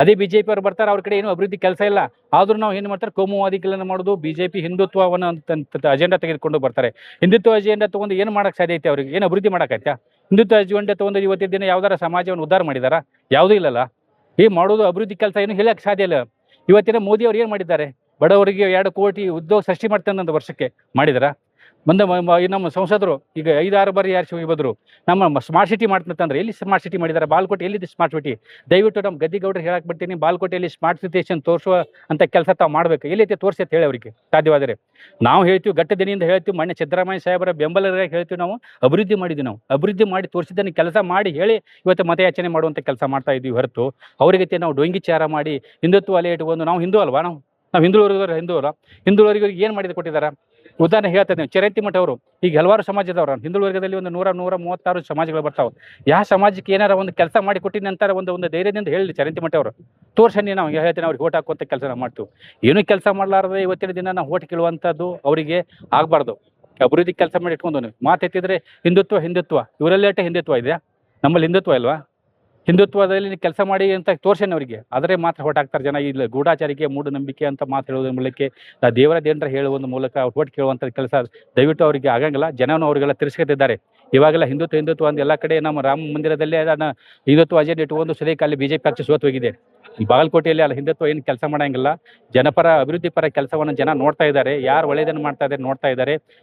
ಅದೇ ಬಿಜೆಪಿ ಅವ್ರು ಬರ್ತಾರೆ, ಅವ್ರ ಕಡೆ ಏನು ಅಭಿವೃದ್ಧಿ ಕೆಲಸ ಇಲ್ಲ. ಆದ್ರೂ ನಾವು ಏನು ಮಾಡ್ತಾರೆ, ಕೋಮುವಾದಿಗಳನ್ನ ಮಾಡೋದು, ಬಿಜೆಪಿ ಹಿಂದುತ್ವವನ್ನು ಅಂತ ಅಜೆಂಡಾ ತೆಗೆದುಕೊಂಡು ಬರ್ತಾರೆ. ಹಿಂದುತ್ವ ಅಜೆಂಡಾ ತಗೊಂಡು ಏನು ಮಾಡಕ್ಕೆ ಸಾಧ್ಯ ಐತೆ? ಅವ್ರಿಗೆ ಏನು ಅಭಿವೃದ್ಧಿ ಮಾಡಕ್ಕಾಯ್ತಾ? ಹಿಂದುತ್ವ ಅಜೆಂಡಾ ತಗೊಂಡು ಇವತ್ತಿನ ದಿನ ಯಾವ್ದಾರ ಸಮಾಜವನ್ನು ಉದ್ಧಾರ ಮಾಡಿದಾರ? ಯಾವುದೂ ಇಲ್ಲಲ್ಲ. ಈ ಮಾಡೋದು ಅಭಿವೃದ್ಧಿ ಕೆಲಸ ಏನು ಹೇಳಕ್ಕೆ ಸಾಧ್ಯ ಇಲ್ಲ. ಇವತ್ತಿನ ಮೋದಿ ಅವ್ರು ಏನು ಮಾಡಿದ್ದಾರೆ? ಬಡವರಿಗೆ 2 ಕೋಟಿ ಉದ್ಯೋಗ ಸೃಷ್ಟಿ ಮಾಡ್ತಾನೆ ಒಂದು ವರ್ಷಕ್ಕೆ ಮಾಡಿದಾರ? ಮುಂದೆ ನಮ್ಮ ಸಂಸದರು ಈಗ 5-6 ಬಾರಿ ಯಾರು ಹೋಗಿ ನಮ್ಮ ಸ್ಮಾರ್ಟ್ ಸಿಟಿ ಮಾಡ್ತಂದ್ರೆ ಎಲ್ಲಿ ಸ್ಮಾರ್ಟ್ ಸಿಟಿ ಮಾಡಿದ್ದಾರೆ? ಬಾಲ್ಕೋಟೆ ಎಲ್ಲಿದೆ ಸ್ಮಾರ್ಟ್ ಸಿಟಿ? ದಯವಿಟ್ಟು ನಮ್ಮ ಗದ್ದಿಗೌಡರು ಹೇಳಕ್ ಬಿಡ್ತೀನಿ, ಬಾಲ್ಕೋಟೆಯಲ್ಲಿ ಸ್ಮಾರ್ಟ್ ಸಿಟೇಷನ್ ತೋರಿಸುವ ಅಂತ ಕೆಲಸ ತಾವು ಮಾಡಬೇಕು. ಎಲ್ಲೈತೆ ತೋರಿಸಿ ಅಂತ ಹೇಳಿ ಅವರಿಗೆ ಸಾಧ್ಯವಾದರೆ. ನಾವು ಹೇಳ್ತೀವಿ, ಗಟ್ಟದಿನಿಯಿಂದ ಹೇಳ್ತೀವಿ, ಮೊನ್ನೆ ಸಿದ್ದರಾಮಯ್ಯ ಸಾಹೇಬರ ಬೆಂಬಲರಾಗಿ ಹೇಳ್ತೀವಿ, ನಾವು ಅಭಿವೃದ್ಧಿ ಮಾಡಿದ್ವಿ. ನಾವು ಅಭಿವೃದ್ಧಿ ಮಾಡಿ ತೋರಿಸಿದ್ದನ್ನು ಕೆಲಸ ಮಾಡಿ ಹೇಳಿ ಇವತ್ತು ಮತಯಾಚನೆ ಮಾಡುವಂಥ ಕೆಲಸ ಮಾಡ್ತಾ ಇದ್ವಿ ಹೊರತು ಅವರಿಗೆ ನಾವು ಡೊಂಗಿಚಾರ ಮಾಡಿ ಹಿಂದುತ್ವ ಅಲೆ ಇಟ್ಕೊಂಡು ನಾವು ಹಿಂದೂ ಅಲ್ವಾ? ನಾವು ಹಿಂದುಳಿದವರು ಹಿಂದೂ ಅಲ್ಲ. ಹಿಂದುಳಿದವರಿಗೆ ಏನು ಮಾಡಿದ ಕೊಟ್ಟಿದ್ದಾರೆ? ಉದಾಹರಣೆ ಹೇಳ್ತಾ ಇದ್ದೀವಿ, ಚಿರಂತಿ ಮಠ ಅವರು ಈಗ ಹಲವಾರು ಸಮಾಜದವರು ಹಿಂದುಳಿದ ವರ್ಗದಲ್ಲಿ ಒಂದು 136 ಸಮಾಜಗಳು ಬರ್ತಾವೆ. ಯಾವ ಸಮಾಜಕ್ಕೆ ಏನಾರ ಒಂದು ಕೆಲಸ ಮಾಡಿ ಕೊಟ್ಟಿದ ನಂತರ ಒಂದು ಧೈರ್ಯದಿಂದ ಹೇಳಿ ಚಿರಂತಿ ಮಠ ಅವರು ತೋರ್ಸನ್ನಿ, ನಾವು ಹೇಳ್ತೀನಿ ಅವ್ರಿಗೆ ಓಟ್ ಹಾಕುವಂಥ ಕೆಲಸ ನಾವು ಮಾಡ್ತೀವಿ. ಏನೂ ಕೆಲಸ ಮಾಡಲಾರದೆ ಇವತ್ತಿನ ದಿನ ನಾವು ಓಟ್ ಕೇಳುವಂಥದ್ದು ಅವರಿಗೆ ಆಗಬಾರ್ದು. ಅಭಿವೃದ್ಧಿ ಕೆಲಸ ಮಾಡಿ ಇಟ್ಕೊಂಡು ಮಾತೆತ್ತಿದ್ರೆ ಹಿಂದುತ್ವ ಇವರಲ್ಲೇಟೆ ಹಿಂದುತ್ವ ಇದೆಯಾ? ನಮ್ಮಲ್ಲಿ ಹಿಂದುತ್ವ ಇಲ್ವಾ? ಹಿಂದುತ್ವದಲ್ಲಿ ಕೆಲಸ ಮಾಡಿ ಅಂತ ತೋರ್ಸೇನೆ ಅವರಿಗೆ, ಆದರೆ ಮಾತ್ರ ಓಟ್ ಹಾಕ್ತಾರೆ ಜನ. ಇಲ್ಲ ಗೂಢಾಚಾರಿಕೆ, ಮೂಢನಂಬಿಕೆ ಅಂತ ಮಾತು ಹೇಳೋದ್ರ ಮೂಲಕ ದೇವರ ಹೇಳುವ ಮೂಲಕ ಓಟ್ ಕೇಳುವಂಥ ಕೆಲಸ ದಯವಿಟ್ಟು ಅವರಿಗೆ ಆಗಂಗಿಲ್ಲ. ಜನನು ಅವರಿಗೆಲ್ಲ ತಿರಸ್ಕರಿಸಿದ್ದಾರೆ. ಇವಾಗೆಲ್ಲ ಹಿಂದುತ್ವ ಒಂದು ಎಲ್ಲ ಕಡೆ ನಮ್ಮ ರಾಮ ಮಂದಿರದಲ್ಲೇ ಅದನ್ನು ಹಿಂದುತ್ವ ಅಜೆಂಡಾ ಇಟ್ಟುಕೊಂಡು ಸಲೀಕ ಅಲ್ಲಿ ಬಿಜೆಪಿ ಪಕ್ಷ ಸೋತು ಹೋಗಿದೆ. ಬಾಗಲಕೋಟೆಯಲ್ಲಿ ಅಲ್ಲಿ ಹಿಂದುತ್ವ ಏನು ಕೆಲಸ ಮಾಡಂಗಿಲ್ಲ. ಜನಪರ ಅಭಿವೃದ್ಧಿ ಪರ ಕೆಲಸವನ್ನು ಜನ ನೋಡ್ತಾ ಇದ್ದಾರೆ. ಯಾರು ಒಳ್ಳೆಯದನ್ನು ಮಾಡ್ತಾ ಇದ್ದಾರೆ ನೋಡ್ತಾ ಇದ್ದಾರೆ.